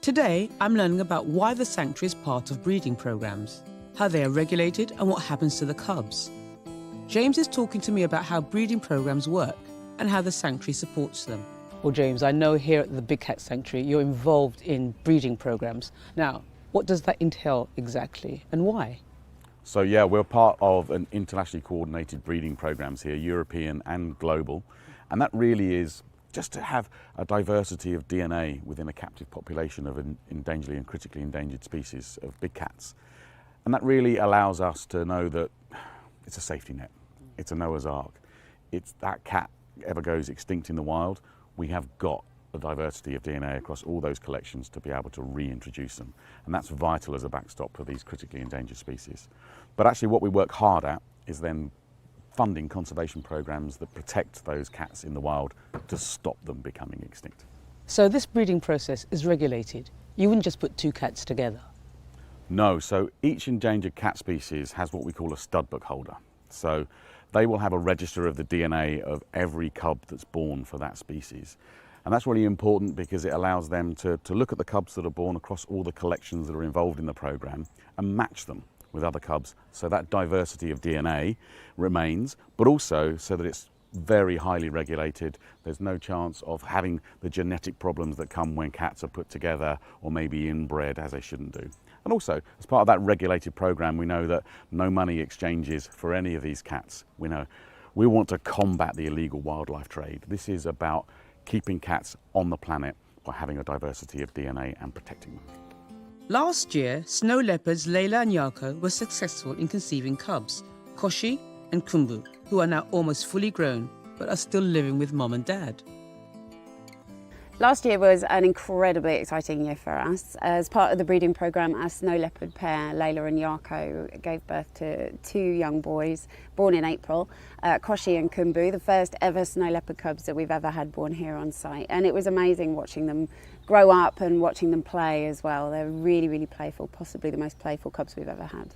Today, I'm learning about why the sanctuary is part of breeding programs, how they are regulated and what happens to the cubs. James is talking to me about how breeding programs work and how the sanctuary supports them. Well, James, I know here at the Big Cat Sanctuary you're involved in breeding programs. Now, what does that entail exactly and why? So yeah, we're part of an internationally coordinated breeding programs here, European and global, and that really is just to have a diversity of DNA within a captive population of endangered and critically endangered species of big cats. And that really allows us to know that it's a safety net, it's a Noah's Ark. It's that cat ever goes extinct in the wild, we have got a diversity of DNA across all those collections to be able to reintroduce them. And that's vital as a backstop for these critically endangered species. But actually what we work hard at is then funding conservation programs that protect those cats in the wild to stop them becoming extinct. So this breeding process is regulated. You wouldn't just put two cats together. No, so each endangered cat species has what we call a stud book holder. So they will have a register of the DNA of every cub that's born for that species. And that's really important because it allows them to look at the cubs that are born across all the collections that are involved in the program and match them with other cubs, so that diversity of DNA remains, but also so that it's very highly regulated. There's no chance of having the genetic problems that come when cats are put together or maybe inbred as they shouldn't do. And also, as part of that regulated program, we know that no money exchanges for any of these cats. We want to combat the illegal wildlife trade. This is about keeping cats on the planet by having a diversity of DNA and protecting them. Last year, snow leopards Layla and Yako were successful in conceiving cubs, Koshi and Kumbu, who are now almost fully grown, but are still living with mom and dad. Last year was an incredibly exciting year for us. As part of the breeding programme, our snow leopard pair, Layla and Yako, gave birth to two young boys born in April, Koshi and Kumbu, the first ever snow leopard cubs that we've ever had born here on site. And it was amazing watching them grow up and watching them play as well. They're really, really playful, possibly the most playful cubs we've ever had.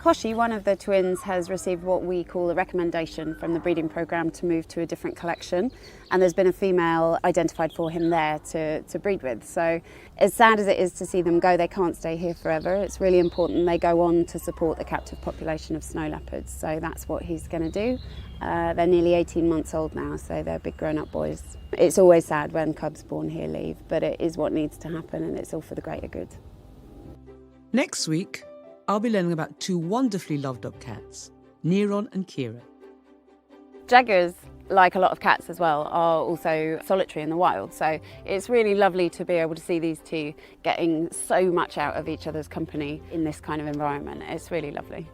Koshi, one of the twins, has received what we call a recommendation from the breeding programme to move to a different collection, and there's been a female identified for him there to breed with. So as sad as it is to see them go, they can't stay here forever. It's really important they go on to support the captive population of snow leopards, so that's what he's going to do. They're nearly 18 months old now, so they're big grown-up boys. It's always sad when cubs born here leave, but it is what needs to happen, and it's all for the greater good. Next week, I'll be learning about two wonderfully loved-up cats, Neron and Kira. Jaguars, like a lot of cats as well, are also solitary in the wild, so it's really lovely to be able to see these two getting so much out of each other's company in this kind of environment. It's really lovely.